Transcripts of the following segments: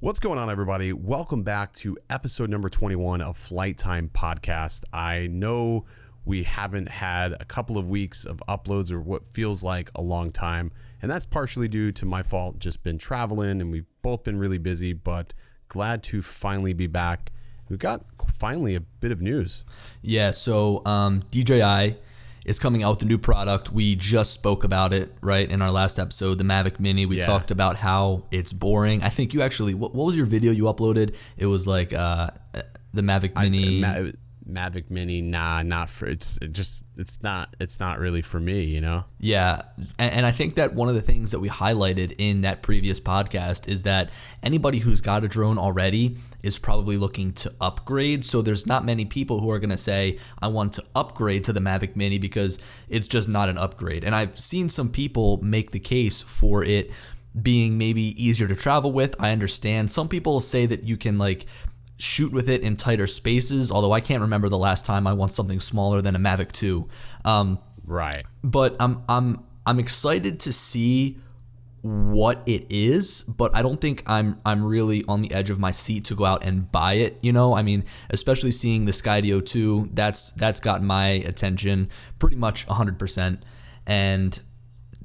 What's going on, everybody? Welcome back to episode number 21 of Flight Time Podcast. I know we haven't had a couple of weeks of uploads or what feels like a long time, and that's partially due to my fault. Just been traveling and we've both been really busy, but glad to finally be back. We've got finally a bit of news. Yeah, so DJI is coming out with a new product. We just spoke about it, right, in our last episode, the Mavic Mini. We talked about how it's boring. I think you actually, what was your video you uploaded? It was like the Mavic Mini. Mavic Mini, not for it's not really for me, you know. Yeah, and I think that one of the things that we highlighted in that previous podcast is that anybody who's got a drone already is probably looking to upgrade. So there's not many people who are going to say, I want to upgrade to the Mavic Mini because it's just not an upgrade. And I've seen some people make the case for it being maybe easier to travel with. I understand. Some people say that you can like shoot with it in tighter spaces, although I can't remember the last time I want something smaller than a Mavic 2. Right. But I'm excited to see what it is, but I don't think I'm really on the edge of my seat to go out and buy it, you know? I mean, especially seeing the Skydio 2, that's gotten my attention pretty much 100%. And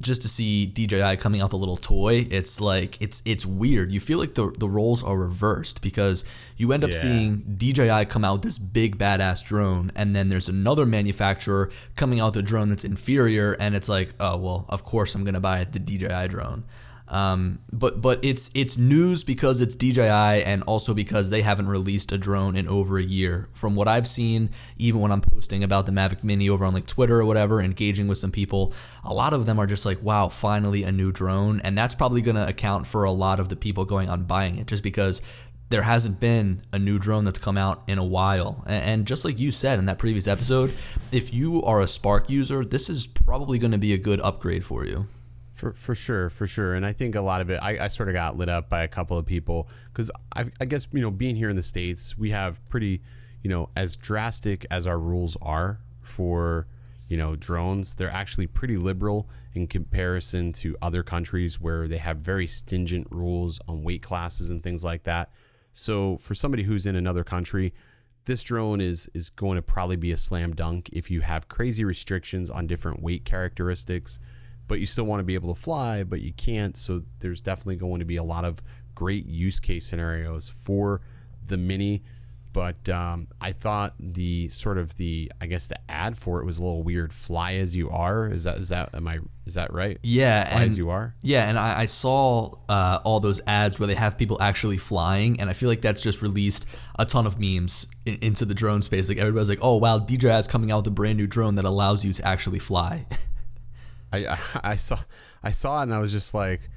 just to see DJI coming out with a little toy, it's like it's weird. You feel like the roles are reversed because you end up seeing DJI come out with this big badass drone, and then there's another manufacturer coming out with a drone that's inferior, and it's like, oh well, of course I'm gonna buy the DJI drone. But it's news because it's DJI and also because they haven't released a drone in over a year. From what I've seen, even when I'm posting about the Mavic Mini over on like Twitter or whatever, engaging with some people, a lot of them are just like, wow, finally a new drone. And that's probably going to account for a lot of the people going on buying it just because there hasn't been a new drone that's come out in a while. And just like you said in that previous episode, if you are a Spark user, this is probably going to be a good upgrade for you. For sure. And I think a lot of it, I sort of got lit up by a couple of people because I guess, you know, being here in the States, we have pretty, you know, as drastic as our rules are for, you know, drones, they're actually pretty liberal in comparison to other countries where they have very stringent rules on weight classes and things like that. So for somebody who's in another country, this drone is going to probably be a slam dunk if you have crazy restrictions on different weight characteristics, but you still want to be able to fly, but you can't. So there's definitely going to be a lot of great use case scenarios for the Mini. But I thought the ad for it was a little weird. Fly as you are. Is that right? Yeah. Fly as you are. Yeah. And I saw all those ads where they have people actually flying. And I feel like that's just released a ton of memes into the drone space. Like everybody's like, oh, wow, DJI is coming out with a brand new drone that allows you to actually fly. I saw it and I was just like,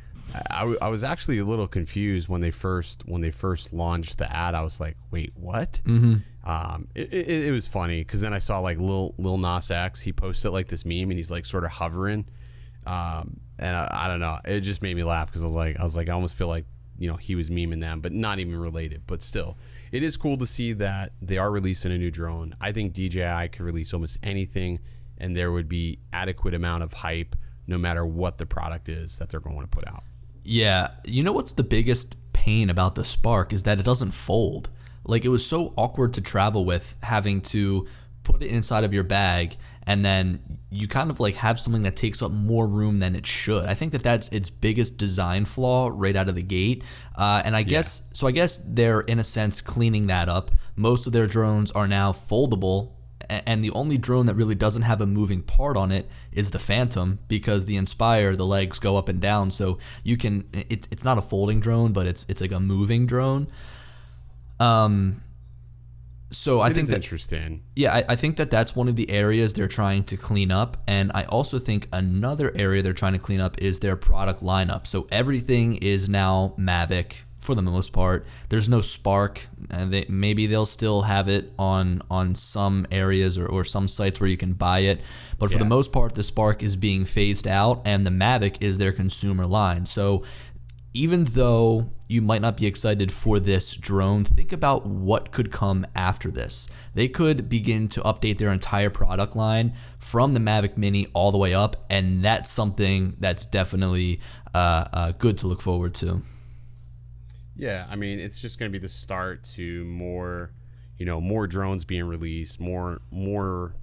I was actually a little confused when they first launched the ad. I was like, wait, what? Mm-hmm. It was funny because then I saw like Lil Nas X. He posted like this meme and he's like sort of hovering, and I don't know. It just made me laugh because I was like I almost feel like, you know, he was memeing them, but not even related. But still, it is cool to see that they are releasing a new drone. I think DJI could release almost anything, and there would be adequate amount of hype no matter what the product is that they're going to put out. Yeah. You know what's the biggest pain about the Spark is that it doesn't fold. Like it was so awkward to travel with, having to put it inside of your bag and then you kind of like have something that takes up more room than it should. I think that that's its biggest design flaw right out of the gate. And I guess they're in a sense cleaning that up. Most of their drones are now foldable, and the only drone that really doesn't have a moving part on it is the Phantom, because the Inspire, the legs go up and down, so you can. It's not a folding drone, but it's like a moving drone. So I think that's interesting. Yeah, I think that's one of the areas they're trying to clean up, and I also think another area they're trying to clean up is their product lineup. So everything is now Mavic for the most part. There's no Spark, and maybe they'll still have it on some areas or some sites where you can buy it, but for the most part, the Spark is being phased out, and the Mavic is their consumer line. So even though you might not be excited for this drone, think about what could come after this. They could begin to update their entire product line from the Mavic Mini all the way up, and that's something that's definitely good to look forward to. Yeah, I mean, it's just going to be the start to more, more drones being released, more,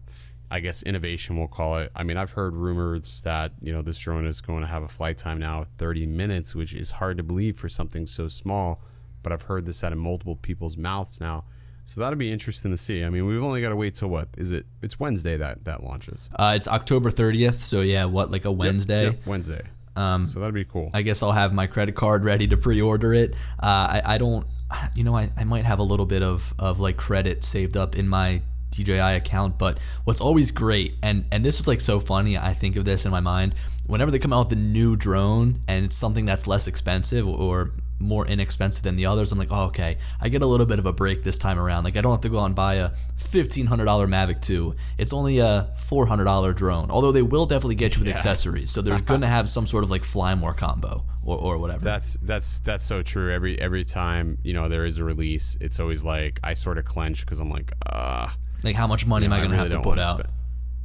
I guess, innovation, we'll call it. I mean, I've heard rumors that, this drone is going to have a flight time now of 30 minutes, which is hard to believe for something so small, but I've heard this out of multiple people's mouths now. So that'll be interesting to see. I mean, we've only got to wait till what? It's Wednesday that launches. It's October 30th, so yeah, like a Wednesday? Yep, Wednesday. So that'll be cool. I guess I'll have my credit card ready to pre-order it. I don't, I might have a little bit of like credit saved up in my DJI account, but what's always great, and this is like so funny, I think of this in my mind, whenever they come out with a new drone and it's something that's less expensive or more inexpensive than the others, I'm like, oh, okay, I get a little bit of a break this time around. Like, I don't have to go out and buy a $1,500 Mavic 2. It's only a $400 drone, although they will definitely get you with accessories, so they're going to have some sort of like fly more combo or whatever. That's so true. Every time there is a release, it's always like I sort of clench because I'm like how much money am I going to have to put out?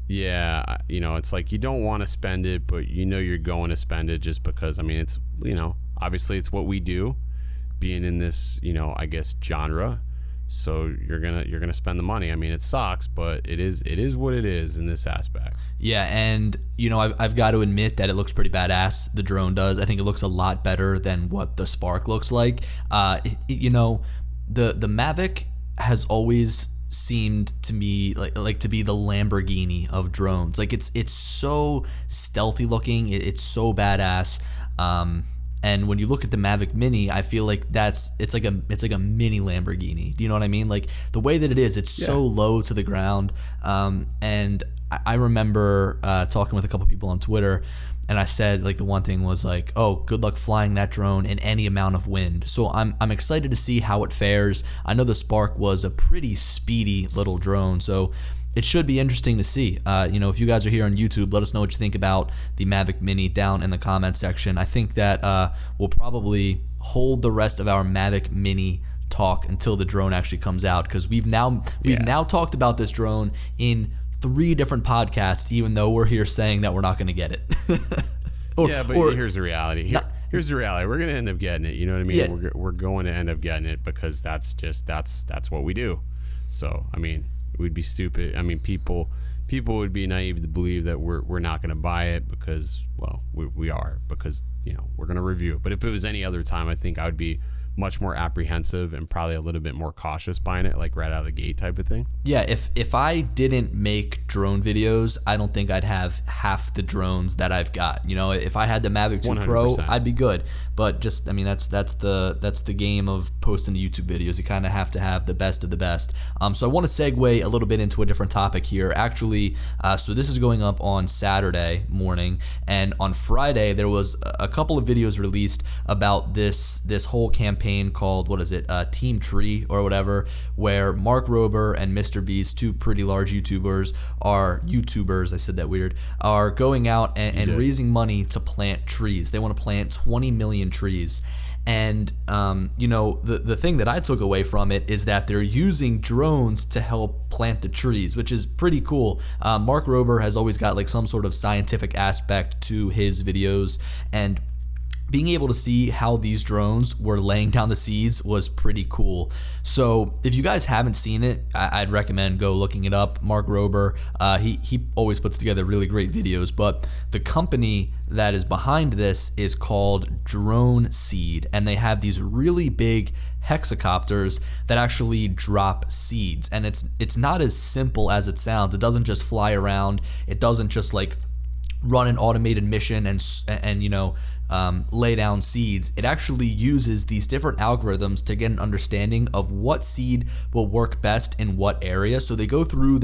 Yeah, it's like you don't want to spend it, but you're going to spend it just because, I mean, it's, obviously it's what we do, being in this, I guess, genre. So you're gonna spend the money. I mean, it sucks, but it is what it is in this aspect. Yeah, and I've got to admit that it looks pretty badass. The drone does. I think it looks a lot better than what the Spark looks like. The Mavic has always seemed to me like to be the Lamborghini of drones. Like it's so stealthy looking. It's so badass. And when you look at the Mavic Mini, I feel like it's like a mini Lamborghini. Do you know what I mean? Like the way that it is, it's so low to the ground. And I remember talking with a couple people on Twitter, and I said like the one thing was like, oh, good luck flying that drone in any amount of wind. So I'm excited to see how it fares. I know the Spark was a pretty speedy little drone, so it should be interesting to see. If you guys are here on YouTube, let us know what you think about the Mavic Mini down in the comment section. I think that we'll probably hold the rest of our Mavic Mini talk until the drone actually comes out, because we've now talked about this drone in 3 different podcasts, even though we're here saying that we're not going to get it. Here's the reality. Here's the reality. We're going to end up getting it. You know what I mean? Yeah. We're going to end up getting it because that's what we do. So, I mean, we'd be stupid. I mean, people would be naive to believe that we're not going to buy it because, well, we are, because, we're going to review it. But if it was any other time, I think I would be much more apprehensive and probably a little bit more cautious buying it, like right out of the gate type of thing. Yeah, if I didn't make drone videos, I don't think I'd have half the drones that I've got. If I had the Mavic 2 Pro, 100%. I'd be good. But just, I mean, that's the game of posting YouTube videos. You kind of have to have the best of the best. So I want to segue a little bit into a different topic here. Actually, so this is going up on Saturday morning, and on Friday there was a couple of videos released about this whole campaign called, what is it, Team Tree or whatever, where Mark Rober and Mr. Beast, 2 pretty large YouTubers, I said that weird, are going out and raising money to plant trees. They want to plant 20 million trees. And, the thing that I took away from it is that they're using drones to help plant the trees, which is pretty cool. Mark Rober has always got like some sort of scientific aspect to his videos, and being able to see how these drones were laying down the seeds was pretty cool. So if you guys haven't seen it, I'd recommend go looking it up. Mark Rober, he always puts together really great videos, but the company that is behind this is called DroneSeed, and they have these really big hexacopters that actually drop seeds, and it's not as simple as it sounds. It doesn't just fly around. It doesn't just like run an automated mission and lay down seeds. It actually uses these different algorithms to get an understanding of what seed will work best in what area. So they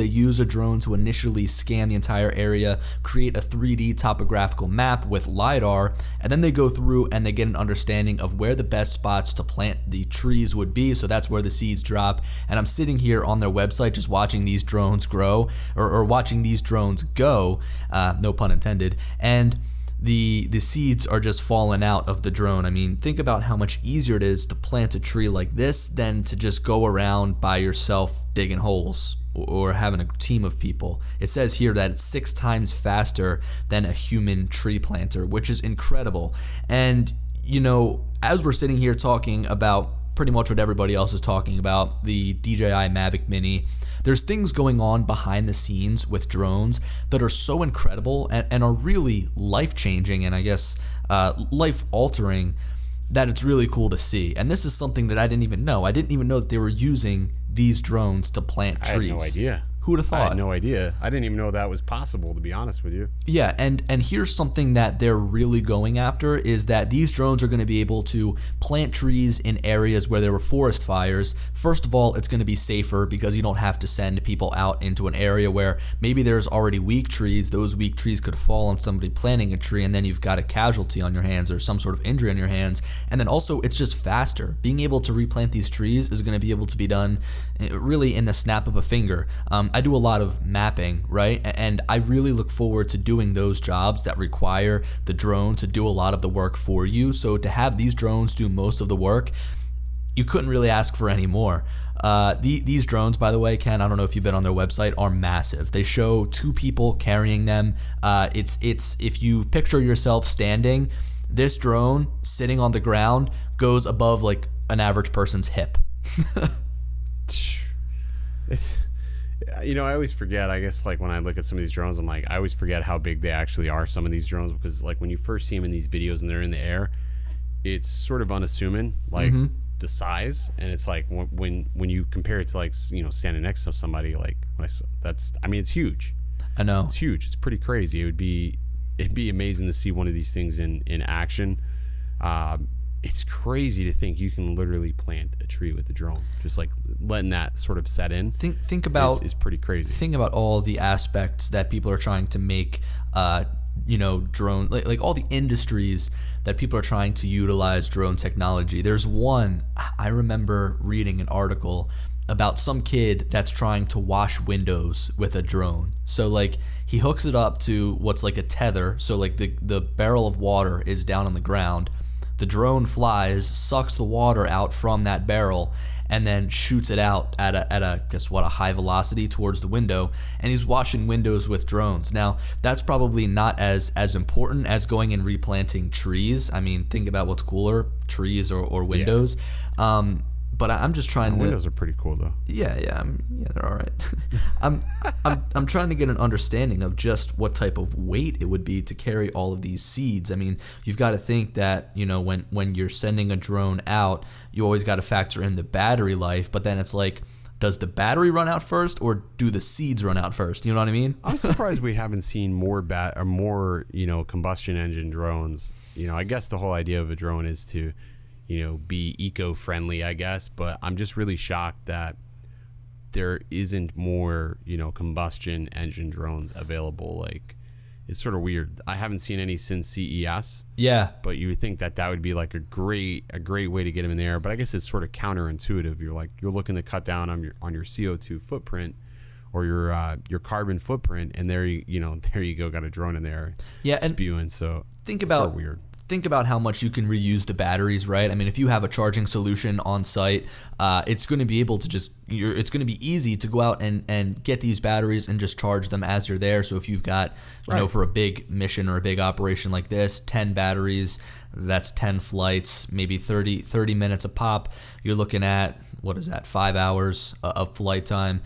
use a drone to initially scan the entire area, create a 3D topographical map with LiDAR, and then they go through and they get an understanding of where the best spots to plant the trees would be. So that's where the seeds drop. And I'm sitting here on their website just watching these drones grow, or watching these drones go, no pun intended, and the seeds are just falling out of the drone. I mean, think about how much easier it is to plant a tree like this than to just go around by yourself digging holes or having a team of people. It says here that it's 6 times faster than a human tree planter, which is incredible. And as we're sitting here talking about pretty much what everybody else is talking about, the DJI Mavic Mini, there's things going on behind the scenes with drones that are so incredible and are really life-changing and I guess life-altering, that it's really cool to see. And this is something that I didn't even know. I didn't even know that they were using these drones to plant trees. I had no idea. Who would have thought? I had no idea. I didn't even know that was possible, to be honest with you. Yeah, and here's something that they're really going after is that these drones are going to be able to plant trees in areas where there were forest fires. First of all, it's going to be safer because you don't have to send people out into an area where maybe there's already weak trees. Those weak trees could fall on somebody planting a tree, and then you've got a casualty on your hands or some sort of injury on your hands. And then also, it's just faster. Being able to replant these trees is going to be able to be done really in the snap of a finger. I do a lot of mapping, right? And I really look forward to doing those jobs that require the drone to do a lot of the work for you. So to have these drones do most of the work, you couldn't really ask for any more. These drones, by the way, Ken, I don't know if you've been on their website, are massive. They show 2 people carrying them. It's if you picture yourself standing, this drone sitting on the ground goes above like an average person's hip. It's, I always forget, I guess, like when I look at some of these drones, I'm like, I always forget how big they actually are, some of these drones, because like when you first see them in these videos and they're in the air, it's sort of unassuming, like the size. And it's like when you compare it to like, standing next to somebody, like it's huge. I know. It's huge. It's pretty crazy. It'd be amazing to see one of these things in action. It's crazy to think you can literally plant a tree with a drone. Just like letting that sort of set in. Think about is pretty crazy. Think about all the aspects that people are trying to make, drone, like all the industries that people are trying to utilize drone technology. There's one, I remember reading an article about some kid that's trying to wash windows with a drone. So like he hooks it up to what's like a tether. So like the barrel of water is down on the ground. The drone flies, sucks the water out from that barrel, and then shoots it out at a high velocity towards the window. And he's washing windows with drones. Now, that's probably not as important as going and replanting trees. I mean, think about what's cooler, trees or windows. Yeah. But I'm just trying to. Windows are pretty cool though. Yeah, they're all right. I'm trying to get an understanding of just what type of weight it would be to carry all of these seeds. I mean, you've got to think that when you're sending a drone out, you always got to factor in the battery life. But then it's like, does the battery run out first, or do the seeds run out first? You know what I mean? I'm surprised we haven't seen more combustion engine drones. I guess the whole idea of a drone is to be eco-friendly, I guess, but I'm just really shocked that there isn't more, combustion engine drones available. Like, it's sort of weird. I haven't seen any since CES. Yeah. But you would think that would be like a great way to get them in the air. But I guess it's sort of counterintuitive. You're looking to cut down on your CO2 footprint or your carbon footprint, and there you go, got a drone in there spewing. So think about sort of weird. Think about how much you can reuse the batteries, right? I mean, if you have a charging solution on site, it's going to be able to it's going to be easy to go out and get these batteries and just charge them as you're there. So if you've got, for a big mission or a big operation like this, 10 batteries, that's 10 flights, maybe 30 minutes a pop. You're looking at, 5 hours of flight time.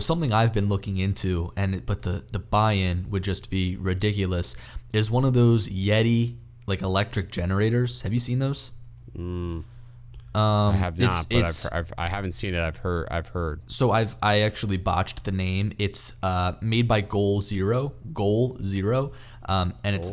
Something I've been looking into, but the buy-in would just be ridiculous, is one of those Yeti like electric generators. Have you seen those? I have not, but I haven't seen it. I've heard. So I actually botched the name. It's made by Goal Zero, and it's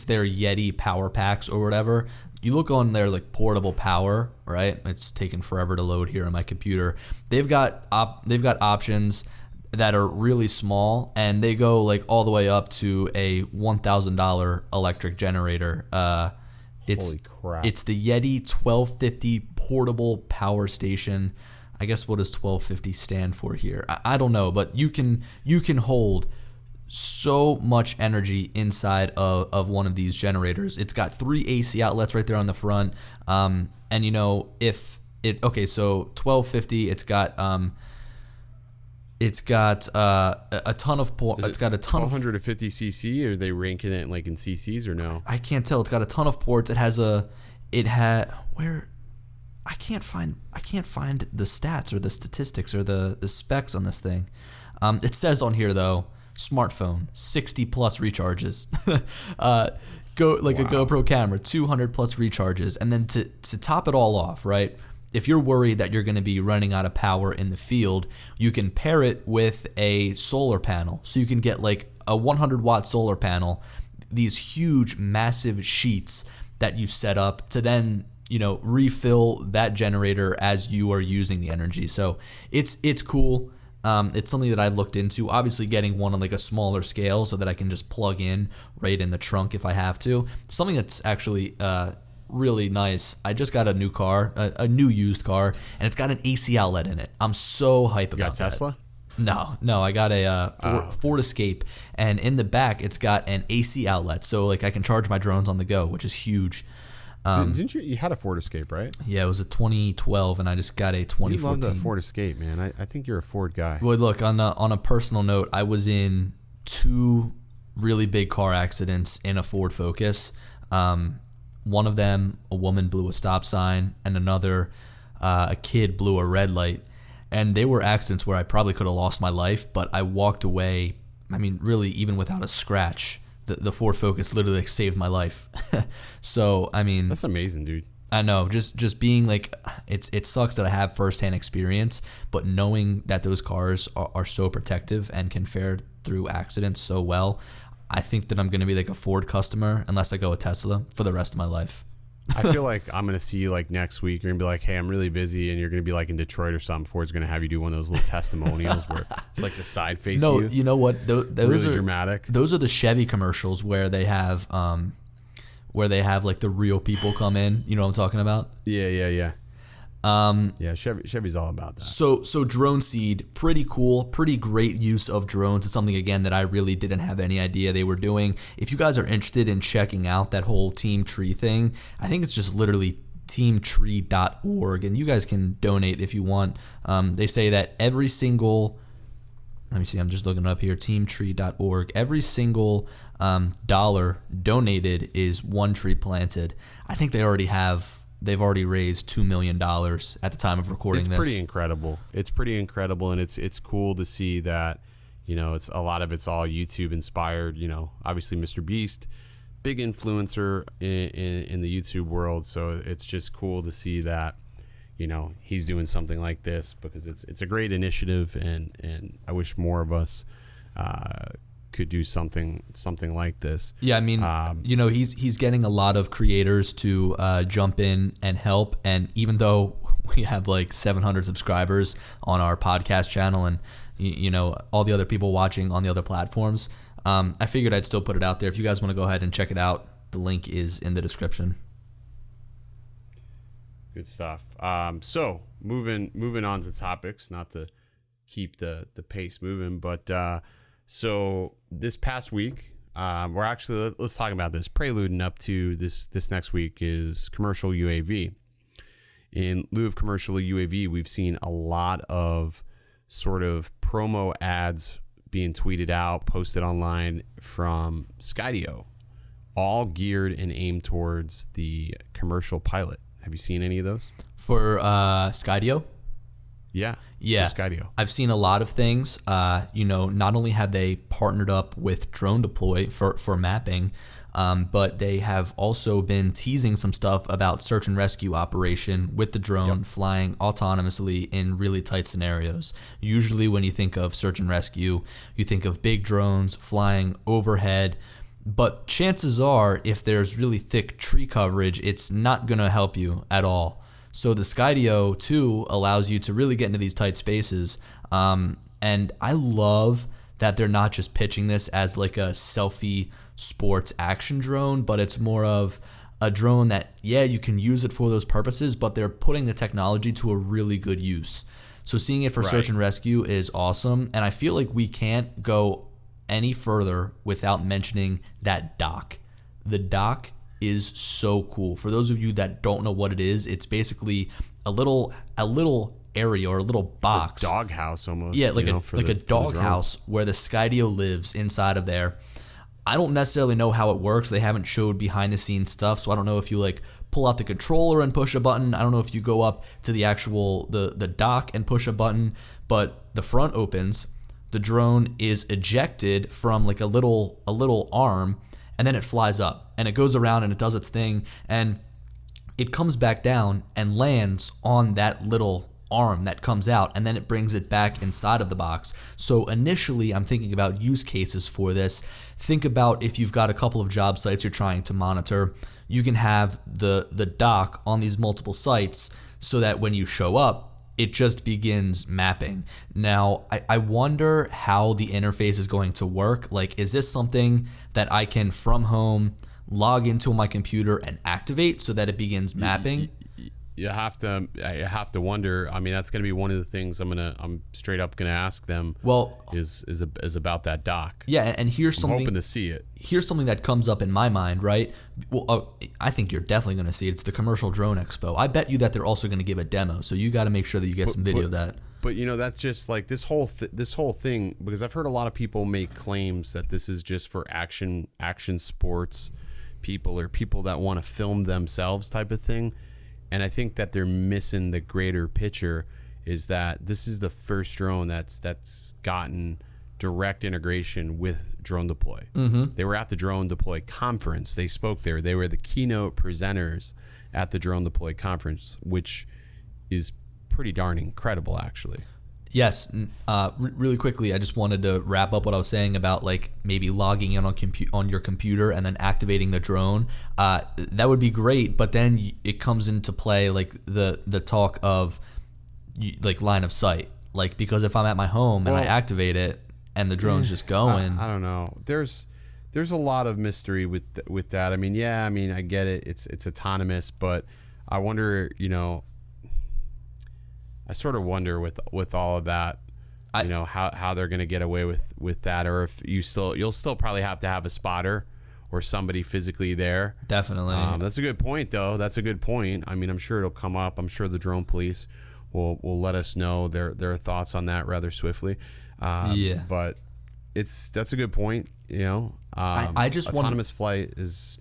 their Yeti power packs or whatever. You look on their like portable power, right? It's taken forever to load here on my computer. They've got options that are really small, and they go like all the way up to a $1,000 electric generator. Holy crap. It's the Yeti 1250 portable power station. I guess what does 1250 stand for here? I don't know, but you can hold so much energy inside of one of these generators. It's got 3 AC outlets right there on the front. So 1250, it's got a ton of ports. It's got a ton 1250 cc. Are they ranking it like in cc's or no? I can't tell. It's got a ton of ports. It has it had where I can't find the stats or the statistics or the specs on this thing. It says on here though, smartphone 60 plus recharges. A GoPro camera 200 plus recharges, and then to top it all off, right? If you're worried that you're going to be running out of power in the field, you can pair it with a solar panel. So you can get like a 100 watt solar panel, these huge massive sheets that you set up to then, refill that generator as you are using the energy. So it's cool. It's something that I've looked into, obviously getting one on like a smaller scale so that I can just plug in right in the trunk if I have to. Something that's actually really nice. I just got a new car, a new used car, and it's got an AC outlet in it. I'm so hype about that. Tesla? No, I got a Ford Escape, and in the back it's got an AC outlet, so like I can charge my drones on the go, which is huge. Didn't you had a Ford Escape, right? Yeah, it was a 2012, and I just got a 2014. You love the Ford Escape, man. I think you're a Ford guy. Well, look, on a personal note, I was in 2 really big car accidents in a Ford Focus. One of them, a woman blew a stop sign, and another, a kid blew a red light. And they were accidents where I probably could have lost my life, but I walked away, really even without a scratch. The Ford Focus literally saved my life. So, that's amazing, dude. I know, just being like, it sucks that I have firsthand experience, but knowing that those cars are so protective and can fare through accidents so well, I think that I'm going to be like a Ford customer unless I go with Tesla for the rest of my life. I feel like I'm going to see you like next week. You're going to be like, hey, I'm really busy. And you're going to be like in Detroit or something. Ford's going to have you do one of those little testimonials where it's like the side face. No, you know what? Those really are dramatic. Those are the Chevy commercials where they have like the real people come in. You know what I'm talking about? Yeah. Chevy's all about that. So DroneSeed, pretty cool, pretty great use of drones. It's something, again, that I really didn't have any idea they were doing. If you guys are interested in checking out that whole Team Tree thing, I think it's just literally teamtree.org, and you guys can donate if you want. They say that every single, let me see, I'm just looking it up here, teamtree.org, every single dollar donated is one tree planted. I think they've already raised $2 million at the time of recording this. It's pretty incredible. It's pretty incredible, and it's cool to see that, it's a lot of it's all YouTube inspired. Obviously Mr. Beast, big influencer in the YouTube world. So it's just cool to see that, he's doing something like this because it's a great initiative, and I wish more of us could do something like this. Yeah, he's getting a lot of creators to jump in and help, and even though we have like 700 subscribers on our podcast channel and all the other people watching on the other platforms, I figured I'd still put it out there. If you guys want to go ahead and check it out, the link is in the description. Good stuff. So moving on to topics, not to keep the pace moving, but so this past week, let's talk about this. Preluding up to this next week is commercial UAV. In lieu of commercial UAV, we've seen a lot of sort of promo ads being tweeted out, posted online from Skydio, all geared and aimed towards the commercial pilot. Have you seen any of those? For Skydio? Yeah. For Skydio. I've seen a lot of things. Not only have they partnered up with Drone Deploy for mapping, but they have also been teasing some stuff about search and rescue operation with the drone flying autonomously in really tight scenarios. Usually when you think of search and rescue, you think of big drones flying overhead, but chances are if there's really thick tree coverage, it's not going to help you at all. So the Skydio 2 allows you to really get into these tight spaces. And I love that they're not just pitching this as like a selfie sports action drone, but it's more of a drone that, you can use it for those purposes, but they're putting the technology to a really good use. So seeing it for search and rescue is awesome. And I feel like we can't go any further without mentioning that dock. The dock is so cool. For those of you that don't know what it is, it's basically a little area or a little box. It's a dog house almost. Yeah, like a dog house where the Skydio lives inside of there. I don't necessarily know how it works. They haven't showed behind the scenes stuff, so I don't know if you like pull out the controller and push a button. I don't know if you go up to the actual the dock and push a button, but the front opens, the drone is ejected from like a little arm, and then it flies up and it goes around and it does its thing, and it comes back down and lands on that little arm that comes out, and then it brings it back inside of the box. So initially I'm thinking about use cases for this. Think about if you've got a couple of job sites you're trying to monitor, you can have the dock on these multiple sites so that when you show up, it just begins mapping. Now, I wonder how the interface is going to work. Like, is this something that I can from home log into my computer and activate so that it begins mapping? You have to wonder. I mean, that's going to be one of the things I'm straight up going to ask them. Well, is about that dock. Yeah, and here's something. I'm hoping to see it. Here's something that comes up in my mind, right? Well, I think you're definitely going to see it. It's the Commercial Drone Expo. I bet you that they're also going to give a demo. So you got to make sure that you get some video of that. But that's just like this whole thing, because I've heard a lot of people make claims that this is just for action sports people or people that want to film themselves type of thing. And I think that they're missing the greater picture, is that this is the first drone that's gotten direct integration with Drone Deploy. Mm-hmm. They were at the Drone Deploy conference. They spoke there. They were the keynote presenters at the Drone Deploy conference, which is pretty darn incredible, actually. Yes. Really quickly, I just wanted to wrap up what I was saying about like maybe logging in on your computer and then activating the drone. That would be great, but then it comes into play like the talk of like line of sight. Like, because if I'm at my home and I activate it and the drone's just going, I don't know. There's a lot of mystery with that. I mean, I get it. It's autonomous, but I wonder, I sort of wonder with all of that, how they're going to get away with that, or if you'll still probably have to have a spotter or somebody physically there. Definitely. That's a good point, though. That's a good point. I mean, I'm sure it'll come up. I'm sure the drone police will let us know their thoughts on that rather swiftly. But that's a good point. I just autonomous flight is.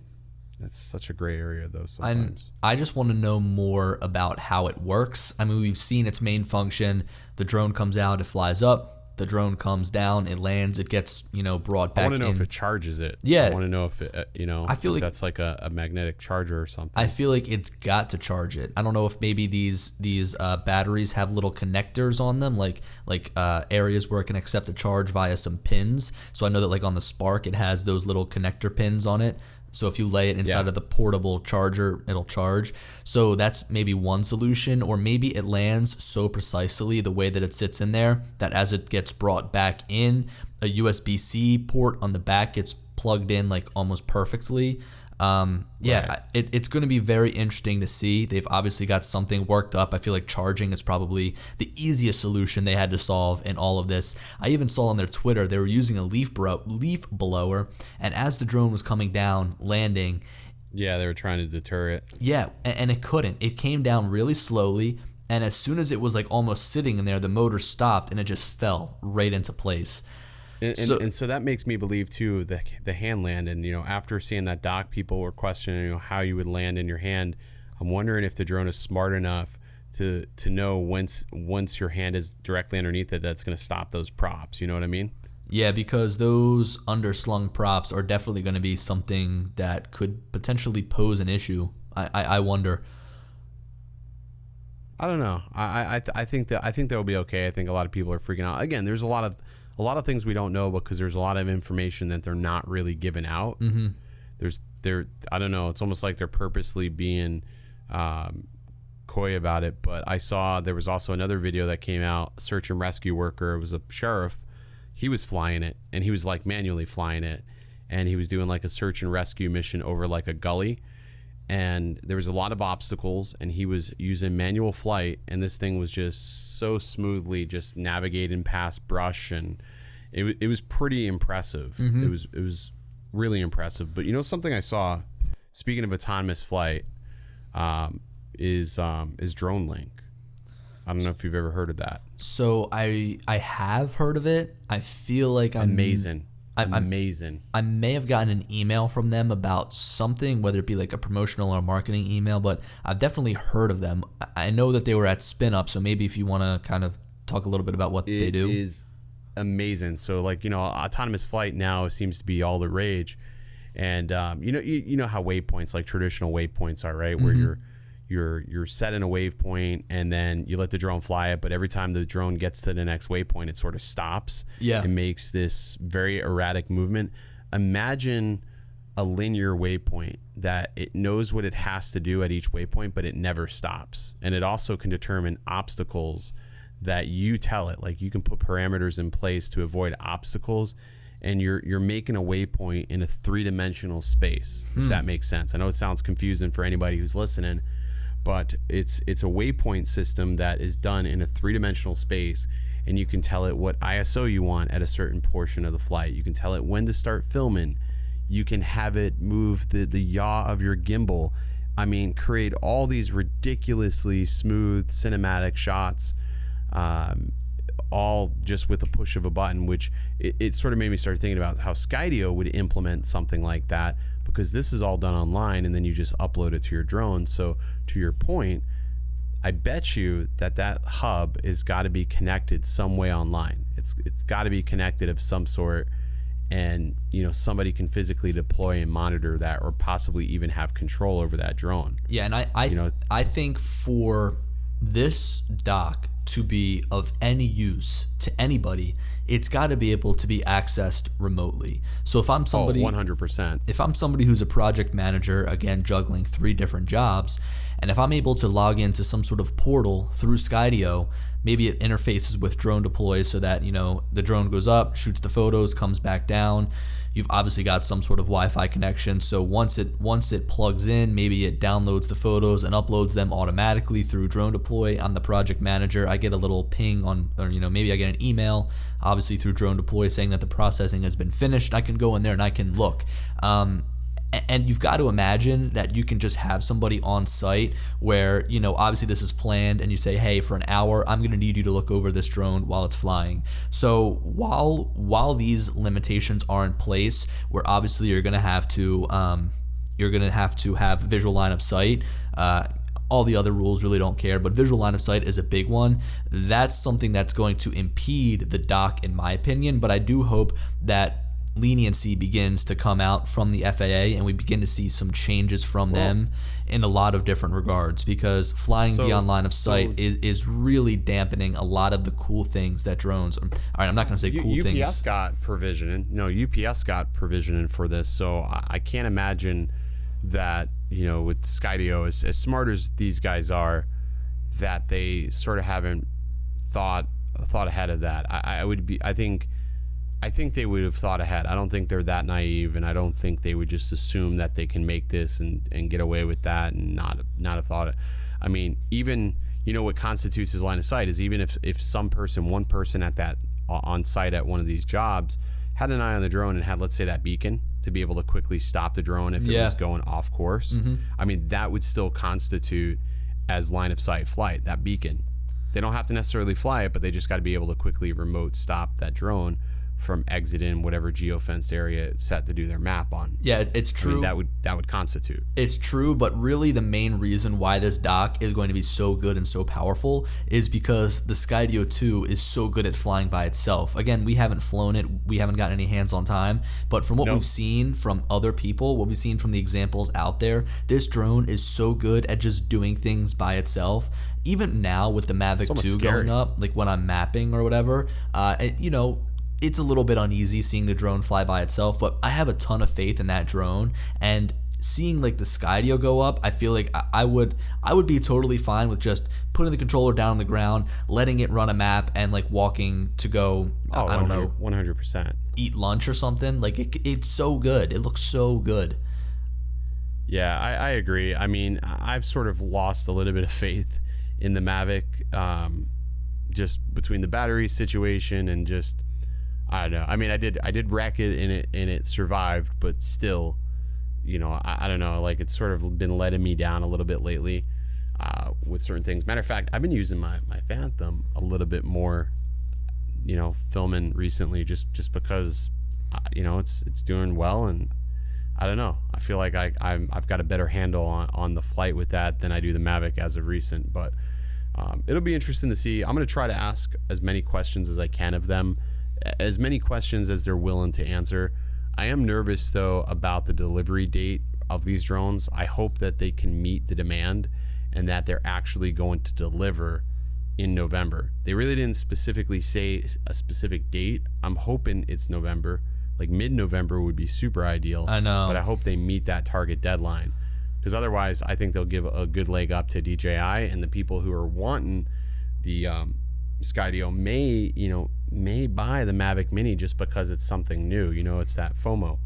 That's such a gray area, though, sometimes. I just want to know more about how it works. I mean, we've seen its main function. The drone comes out, it flies up. The drone comes down, it lands, it gets, brought back in. I want to know if it charges it. Yeah. I want to know if it, I feel like that's like a magnetic charger or something. I feel like it's got to charge it. I don't know if maybe these batteries have little connectors on them, like areas where it can accept a charge via some pins. So I know that like on the Spark, it has those little connector pins on it. So if you lay it inside of the portable charger, it'll charge. So that's maybe one solution, or maybe it lands so precisely the way that it sits in there that as it gets brought back in, a USB-C port on the back gets plugged in like almost perfectly. Right. It's going to be very interesting to see. They've obviously got something worked up. I feel like charging is probably the easiest solution they had to solve in all of this. I even saw on their Twitter they were using a leaf blower, and as the drone was coming down, landing, they were trying to deter it. Yeah, and it couldn't. It came down really slowly, and as soon as it was like almost sitting in there, the motor stopped and it just fell right into place. And so that makes me believe too the hand land, and after seeing that dock, people were questioning how you would land in your hand. I'm wondering if the drone is smart enough to know once your hand is directly underneath it, that's going to stop those props. You know what I mean? Yeah, because those underslung props are definitely going to be something that could potentially pose an issue. I wonder. I don't know. I think that will be okay. I think a lot of people are freaking out. Again, there's a lot of things we don't know because there's a lot of information that they're not really giving out. Mm-hmm. I don't know. It's almost like they're purposely being coy about it. But I saw there was also another video that came out. A search and rescue worker. It was a sheriff. He was flying it, and he was like manually flying it, and he was doing like a search and rescue mission over like a gully. And there was a lot of obstacles, and he was using manual flight, and this thing was just so smoothly just navigating past brush, and it was pretty impressive. Mm-hmm. It was really impressive. But something I saw, speaking of autonomous flight, is DroneLink. I don't know if you've ever heard of that. So I have heard of it. I feel like amazing. Amazing. I may have gotten an email from them about something, whether it be like a promotional or marketing email, but I've definitely heard of them. I know that they were at Spin Up, so maybe if you want to kind of talk a little bit about what they do. It is amazing. So like, autonomous flight now seems to be all the rage. And you know how waypoints, like traditional waypoints are, right? Where you're set in a waypoint and then you let the drone fly it, but every time the drone gets to the next waypoint, it sort of stops. Yeah. It makes this very erratic movement. Imagine a linear waypoint that it knows what it has to do at each waypoint, but it never stops. And it also can determine obstacles that you tell it. Like you can put parameters in place to avoid obstacles, and you're making a waypoint in a three-dimensional space, if that makes sense. I know it sounds confusing for anybody who's listening, but it's a waypoint system that is done in a three-dimensional space, and you can tell it what ISO you want at a certain portion of the flight. You can tell it when to start filming. You can have it move the yaw of your gimbal. I mean, create all these ridiculously smooth cinematic shots, all just with the push of a button, which it sort of made me start thinking about how Skydio would implement something like that, because this is all done online and then you just upload it to your drone. So to your point, I bet you that hub has got to be connected some way online. It's got to be connected of some sort, and somebody can physically deploy and monitor that, or possibly even have control over that drone. Yeah, and I think for this dock to be of any use to anybody, it's got to be able to be accessed remotely. So if I'm somebody 100%. If I'm somebody who's a project manager, again juggling 3 different jobs, and if I'm able to log into some sort of portal through Skydio, maybe it interfaces with drone deploys so that the drone goes up, shoots the photos, comes back down. You've obviously got some sort of Wi-Fi connection, so once it plugs in, maybe it downloads the photos and uploads them automatically through Drone Deploy. I'm the project manager. I get a little ping maybe I get an email, obviously through Drone Deploy, saying that the processing has been finished. I can go in there and I can look. And you've got to imagine that you can just have somebody on site where, obviously this is planned, and you say, hey, for an hour, I'm going to need you to look over this drone while it's flying. So while these limitations are in place, where obviously you're going to have to have visual line of sight, all the other rules really don't care, but visual line of sight is a big one. That's something that's going to impede the dock, in my opinion, but I do hope that leniency begins to come out from the FAA, and we begin to see some changes from them in a lot of different regards, because flying beyond line of sight is really dampening a lot of the cool things that drones. All right, I'm not going to say cool things. UPS got provisioning. No, UPS got provisioning for this, so I can't imagine that with Skydio, as smart as these guys are, that they sort of haven't thought ahead of that. I think they would have thought ahead. I don't think they're that naive, and I don't think they would just assume that they can make this and get away with that and not have thought it. I mean, even what constitutes his line of sight is, even if one person at that on site at one of these jobs had an eye on the drone and had, let's say, that beacon to be able to quickly stop the drone if it was going off course. I mean, that would still constitute as line of sight flight, that beacon. They don't have to necessarily fly it, but they just got to be able to quickly remote stop that drone from exiting whatever geofenced area it's set to do their map on. Yeah, it's true. I mean, that would constitute. It's true, but really the main reason why this dock is going to be so good and so powerful is because the Skydio 2 is so good at flying by itself. Again, we haven't flown it, we haven't gotten any hands-on time, but from what we've seen from other people, what we've seen from the examples out there, this drone is so good at just doing things by itself. Even now with the Mavic 2 going up, like when I'm mapping or whatever, it's a little bit uneasy seeing the drone fly by itself, but I have a ton of faith in that drone, and seeing like the Skydio go up, I feel like I would be totally fine with just putting the controller down on the ground, letting it run a map, and like walking to go, I don't know, 100%. Eat lunch or something. Like it's so good. It looks so good. Yeah, I agree. I mean, I've sort of lost a little bit of faith in the Mavic, just between the battery situation and just, I don't know. I mean, I did wreck it and it survived, but still, I don't know. Like, it's sort of been letting me down a little bit lately with certain things. Matter of fact, I've been using my Phantom a little bit more, filming recently, just because it's doing well, and I don't know. I feel like I've got a better handle on the flight with that than I do the Mavic as of recent. But it'll be interesting to see. I'm going to try to ask as many questions as I can of them, as many questions as they're willing to answer. I am nervous, though, about the delivery date of these drones. I hope that they can meet the demand and that they're actually going to deliver in November. They really didn't specifically say a specific date. I'm hoping it's November. Like mid-November would be super ideal. I know. But I hope they meet that target deadline, because otherwise I think they'll give a good leg up to DJI, and the people who are wanting the Skydio may buy the Mavic Mini just because it's something new. It's that FOMO.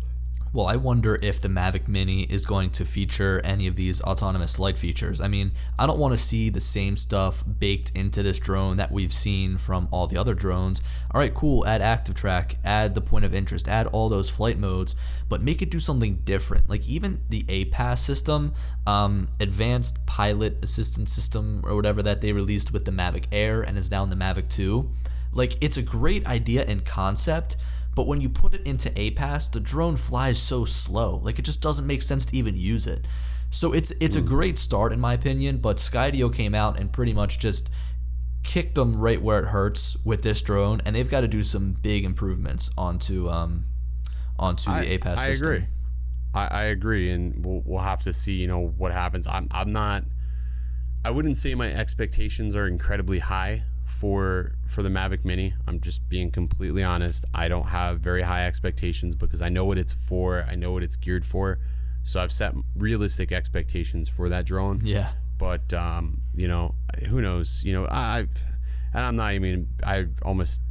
Well, I wonder if the Mavic Mini is going to feature any of these autonomous light features. I mean, I don't want to see the same stuff baked into this drone that we've seen from all the other drones. All right, cool, add active track, add the point of interest, add all those flight modes, but make it do something different. Like even the APAS system, Advanced Pilot Assistance System, or whatever that they released with the Mavic Air and is now in the Mavic 2. Like, it's a great idea and concept, but when you put it into APAS, the drone flies so slow. Like, it just doesn't make sense to even use it. So it's a great start in my opinion, but Skydio came out and pretty much just kicked them right where it hurts with this drone, and they've got to do some big improvements onto the APAS system. I agree. I agree, and we'll have to see what happens. I wouldn't say my expectations are incredibly high for the Mavic Mini. I'm just being completely honest. I don't have very high expectations because I know what it's for. I know what it's geared for. So I've set realistic expectations for that drone. Yeah. But who knows? I almost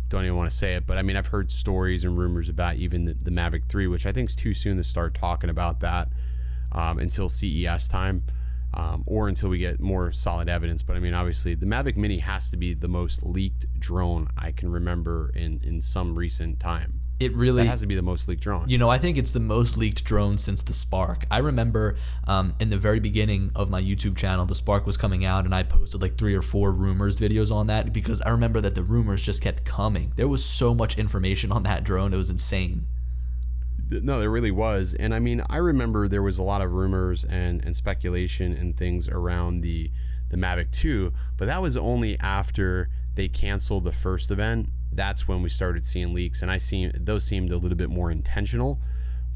don't even want to say it, but I mean, I've heard stories and rumors about even the Mavic 3, which I think is too soon to start talking about that until CES time. Or until we get more solid evidence. But I mean, obviously, the Mavic Mini has to be the most leaked drone I can remember in some recent time. It really that has to be the most leaked drone. I think it's the most leaked drone since the Spark. I remember in the very beginning of my YouTube channel, the Spark was coming out, and I posted like 3 or 4 rumors videos on that because I remember that the rumors just kept coming. There was so much information on that drone. It was insane. No, there really was. And I mean, I remember there was a lot of rumors and speculation and things around the Mavic 2, but that was only after they canceled the first event. That's when we started seeing leaks, and those seemed a little bit more intentional.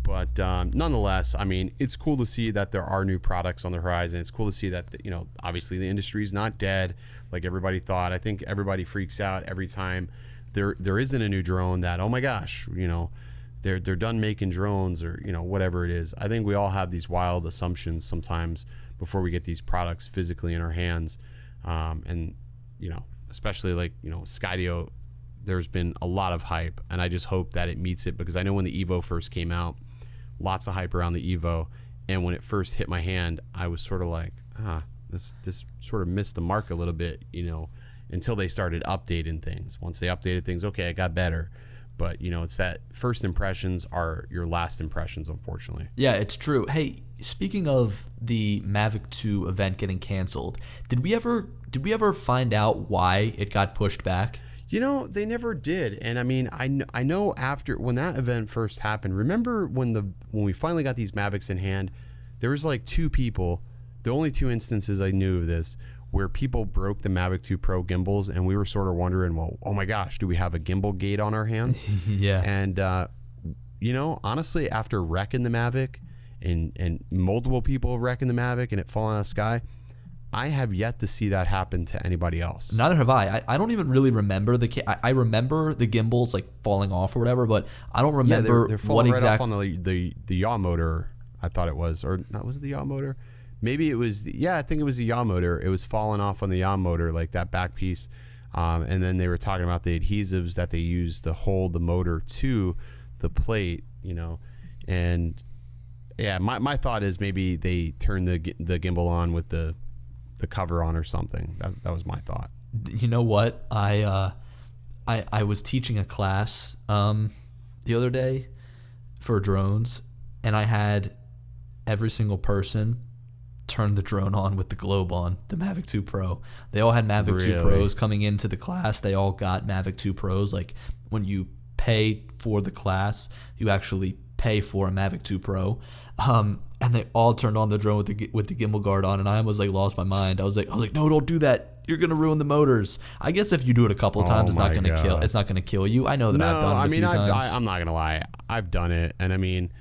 But nonetheless, I mean, it's cool to see that there are new products on the horizon. It's cool to see that, obviously the industry is not dead like everybody thought. I think everybody freaks out every time there isn't a new drone that, oh my gosh, they're done making drones or whatever it is. I think we all have these wild assumptions sometimes before we get these products physically in our hands, and especially like Skydio. There's been a lot of hype, and I just hope that it meets it, because I know when the Evo first came out, lots of hype around the Evo, and when it first hit my hand, I was sort of like, this sort of missed the mark a little bit, until they started updating things. Once they updated things, okay, it got better. But it's that first impressions are your last impressions, unfortunately. Yeah, it's true. Hey, speaking of the Mavic 2 event getting canceled, did we ever find out why it got pushed back? They never did. And I mean, I know after when that event first happened, remember when we finally got these Mavics in hand, there was like 2 people, the only 2 instances I knew of this, where people broke the Mavic 2 Pro gimbals, and we were sort of wondering, well, oh my gosh, do we have a gimbal gate on our hands? Yeah. And, honestly, after wrecking the Mavic and multiple people wrecking the Mavic and it falling out of the sky, I have yet to see that happen to anybody else. Neither have I. I don't even really remember I remember the gimbals like falling off or whatever, but I don't remember they're falling what right off on the yaw motor, I thought it was. Or not, was it the yaw motor? Maybe it was, I think it was the yaw motor. It was falling off on the yaw motor, like that back piece. And then they were talking about the adhesives that they used to hold the motor to the plate, And yeah, my thought is maybe they turned the gimbal on with the cover on or something. That was my thought. You know what? I was teaching a class the other day for drones, and I had every single person turn the drone on with the globe on, the Mavic 2 Pro. They all had Mavic 2 Pros coming into the class. They all got Mavic 2 Pros. Like when you pay for the class. You actually pay for a Mavic 2 Pro. And they all turned on the drone with the gimbal guard on, and I almost like lost my mind. I was like, no, don't do that. You're gonna ruin the motors. I guess if you do it a couple of times, it's not gonna kill you. I know that I've done it a few times. I'm not gonna lie. I've done it, and I mean,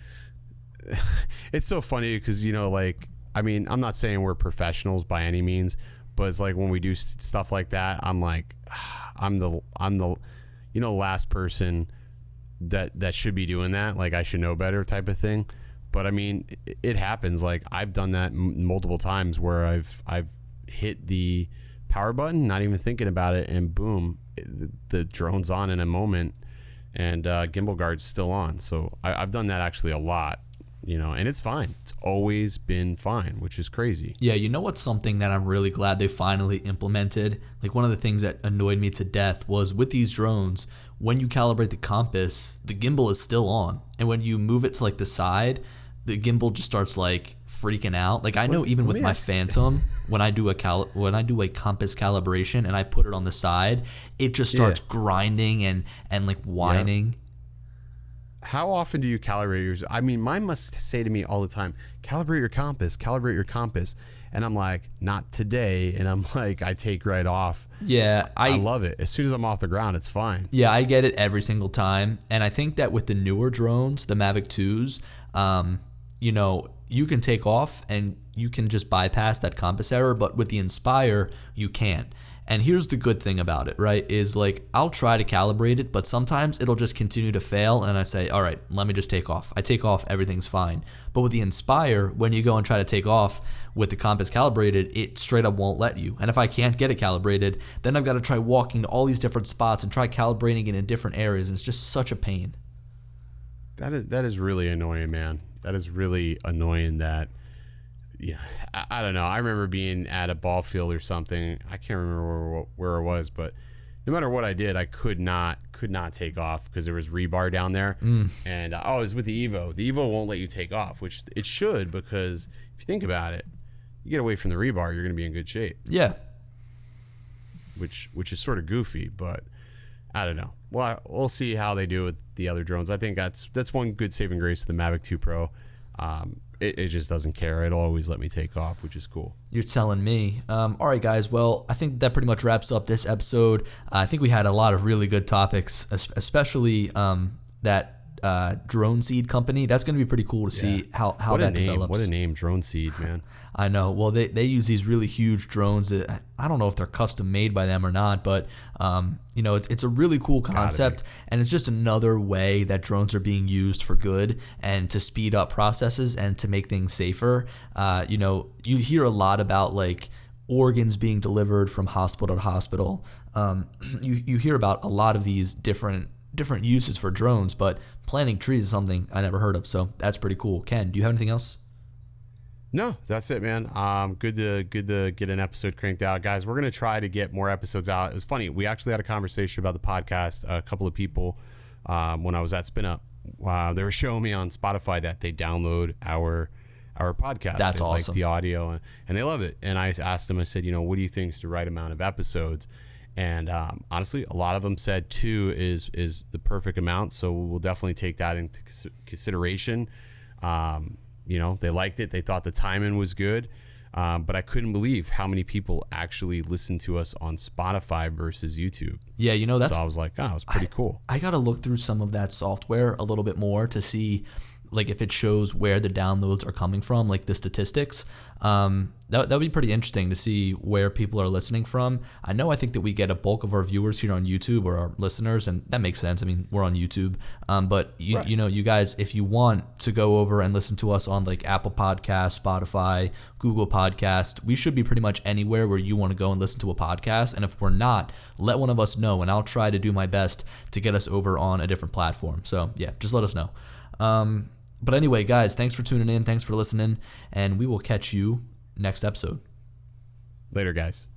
it's so funny because I'm not saying we're professionals by any means, but it's like when we do stuff like that, I'm like, I'm the last person that should be doing that. Like, I should know better type of thing. But I mean, it happens. Like, I've done that multiple times where I've hit the power button, not even thinking about it, and boom, the drone's on in a moment, and gimbal guard's still on. So I've done that actually a lot, and it's fine. It's always been fine, which is crazy. Yeah, you know what's something that I'm really glad they finally implemented? Like, one of the things that annoyed me to death was with these drones, when you calibrate the compass, the gimbal is still on, and when you move it to like the side, the gimbal just starts like freaking out. Like, I know even with my Phantom, when I do a compass calibration and I put it on the side, it just starts grinding and like whining. Yeah. How often do you calibrate yours? I mean, mine must say to me all the time, calibrate your compass. And I'm like, not today. And I'm like, I take right off. Yeah. I love it. As soon as I'm off the ground, it's fine. Yeah, I get it every single time. And I think that with the newer drones, the Mavic 2s, you can take off and you can just bypass that compass error, but with the Inspire, you can't. And here's the good thing about it, right, is like, I'll try to calibrate it, but sometimes it'll just continue to fail, and I say, all right, let me just take off. I take off, everything's fine. But with the Inspire, when you go and try to take off with the compass calibrated, it straight up won't let you. And if I can't get it calibrated, then I've got to try walking to all these different spots and try calibrating it in different areas, and it's just such a pain. That is really annoying, man. That is really annoying that, I don't know. I remember being at a ball field or something. I can't remember where it was, but no matter what I did, I could not take off because there was rebar down there. And it was with the Evo. The Evo won't let you take off, which it should, because if you think about it, you get away from the rebar, you're going to be in good shape. Yeah. Which is sort of goofy, but I don't know. Well, we'll see how they do with the other drones. I think that's one good saving grace to the Mavic 2 Pro. It just doesn't care. It'll always let me take off, which is cool. You're telling me. All right, guys. Well, I think that pretty much wraps up this episode. I think we had a lot of really good topics, especially that DroneSeed company. That's going to be pretty cool to see how that develops. What a name, DroneSeed, man. I know. Well, they use these really huge drones that I don't know if they're custom made by them or not, but it's a really cool concept, and it's just another way that drones are being used for good and to speed up processes and to make things safer. You hear a lot about like organs being delivered from hospital to hospital. You hear about a lot of these different uses for drones, but planting trees is something I never heard of, so that's pretty cool. Ken, do you have anything else? No, that's it, man. Good to get an episode cranked out, guys. We're gonna try to get more episodes out. It was funny. We actually had a conversation about the podcast. A couple of people, when I was at Spin Up, they were showing me on Spotify that they download our podcast. That's they awesome. Like the audio, and they love it. And I asked them. I said, what do you think is the right amount of episodes? And honestly, a lot of them said 2 is the perfect amount. So we'll definitely take that into consideration. They liked it. They thought the timing was good. But I couldn't believe how many people actually listen to us on Spotify versus YouTube. Yeah, that's... So I was like, it's pretty cool. I got to look through some of that software a little bit more to see like if it shows where the downloads are coming from, like the statistics. That would be pretty interesting to see where people are listening from. I think that we get a bulk of our viewers here on YouTube, or our listeners, and that makes sense. I mean, we're on YouTube. But you guys, if you want to go over and listen to us on like Apple Podcasts, Spotify, Google Podcast, we should be pretty much anywhere where you want to go and listen to a podcast. And if we're not, let one of us know, and I'll try to do my best to get us over on a different platform. So yeah, just let us know. But anyway, guys, thanks for tuning in. Thanks for listening. And we will catch you next episode. Later, guys.